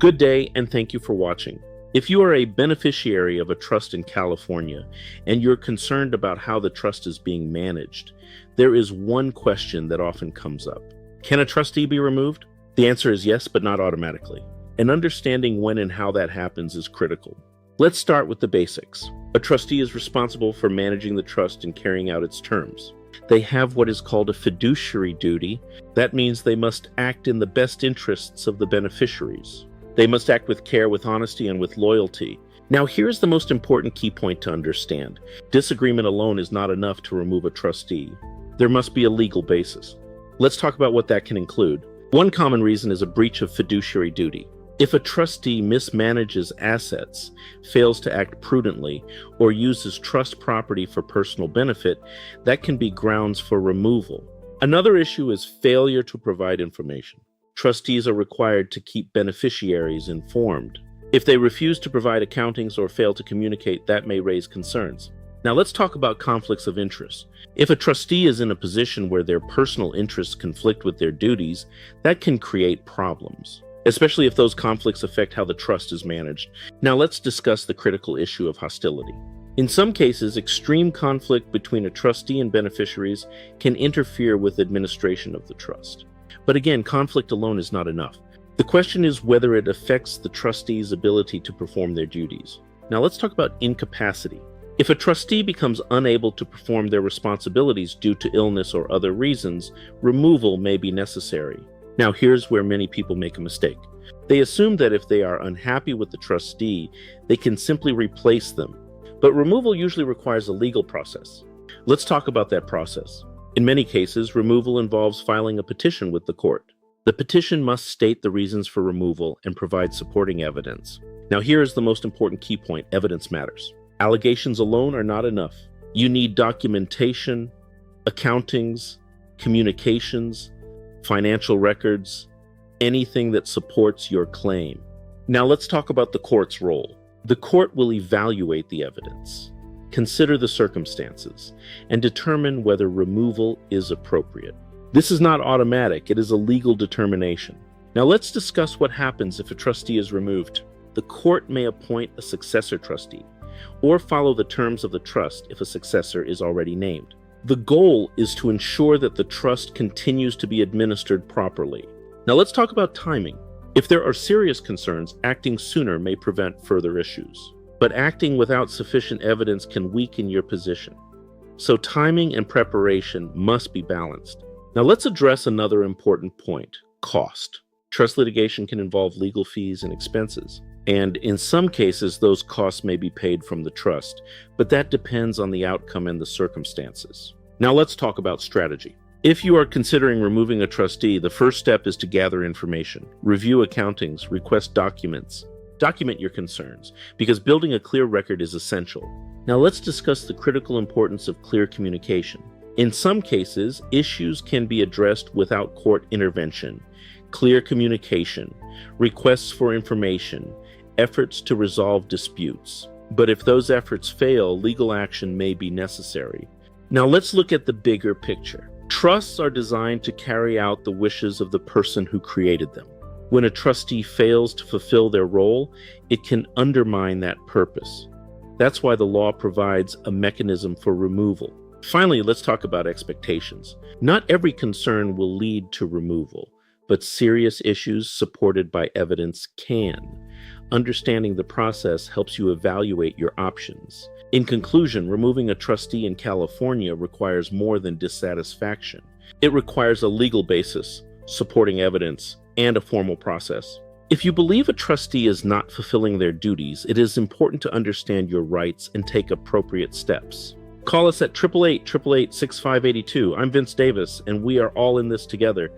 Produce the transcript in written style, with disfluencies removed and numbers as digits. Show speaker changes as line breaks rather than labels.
Good day, and thank you for watching. If you are a beneficiary of a trust in California and you're concerned about how the trust is being managed, there is one question that often comes up. Can a trustee be removed? The answer is yes, but not automatically. And understanding when and how that happens is critical. Let's start with the basics. A trustee is responsible for managing the trust and carrying out its terms. They have what is called a fiduciary duty. That means they must act in the best interests of the beneficiaries. They must act with care, with honesty, and with loyalty. Now, here's the most important key point to understand. Disagreement alone is not enough to remove a trustee. There must be a legal basis. Let's talk about what that can include. One common reason is a breach of fiduciary duty. If a trustee mismanages assets, fails to act prudently, or uses trust property for personal benefit, that can be grounds for removal. Another issue is failure to provide information. Trustees are required to keep beneficiaries informed. If they refuse to provide accountings or fail to communicate, that may raise concerns. Now let's talk about conflicts of interest. If a trustee is in a position where their personal interests conflict with their duties, that can create problems, especially if those conflicts affect how the trust is managed. Now let's discuss the critical issue of hostility. In some cases, extreme conflict between a trustee and beneficiaries can interfere with administration of the trust. But again, conflict alone is not enough. The question is whether it affects the trustee's ability to perform their duties. Now let's talk about incapacity. If a trustee becomes unable to perform their responsibilities due to illness or other reasons, removal may be necessary. Now here's where many people make a mistake. They assume that if they are unhappy with the trustee, they can simply replace them. But removal usually requires a legal process. Let's talk about that process. In many cases, removal involves filing a petition with the court. The petition must state the reasons for removal and provide supporting evidence. Now here is the most important key point: evidence matters. Allegations alone are not enough. You need documentation, accountings, communications, financial records, anything that supports your claim. Now let's talk about the court's role. The court will evaluate the evidence, consider the circumstances, and determine whether removal is appropriate. This is not automatic, it is a legal determination. Now let's discuss what happens if a trustee is removed. The court may appoint a successor trustee, or follow the terms of the trust if a successor is already named. The goal is to ensure that the trust continues to be administered properly. Now let's talk about timing. If there are serious concerns, acting sooner may prevent further issues. But acting without sufficient evidence can weaken your position. So timing and preparation must be balanced. Now let's address another important point: cost. Trust litigation can involve legal fees and expenses. And in some cases, those costs may be paid from the trust, but that depends on the outcome and the circumstances. Now let's talk about strategy. If you are considering removing a trustee, the first step is to gather information, review accountings, request documents. Document your concerns, because building a clear record is essential. Now let's discuss the critical importance of clear communication. In some cases, issues can be addressed without court intervention. Clear communication, requests for information, efforts to resolve disputes. But if those efforts fail, legal action may be necessary. Now let's look at the bigger picture. Trusts are designed to carry out the wishes of the person who created them. When a trustee fails to fulfill their role, it can undermine that purpose. That's why the law provides a mechanism for removal. Finally, let's talk about expectations. Not every concern will lead to removal, but serious issues supported by evidence can. Understanding the process helps you evaluate your options. In conclusion, removing a trustee in California requires more than dissatisfaction. It requires a legal basis, supporting evidence, and a formal process. If you believe a trustee is not fulfilling their duties, it is important to understand your rights and take appropriate steps. Call us at 888-888-6582. I'm Vince Davis, and we are all in this together.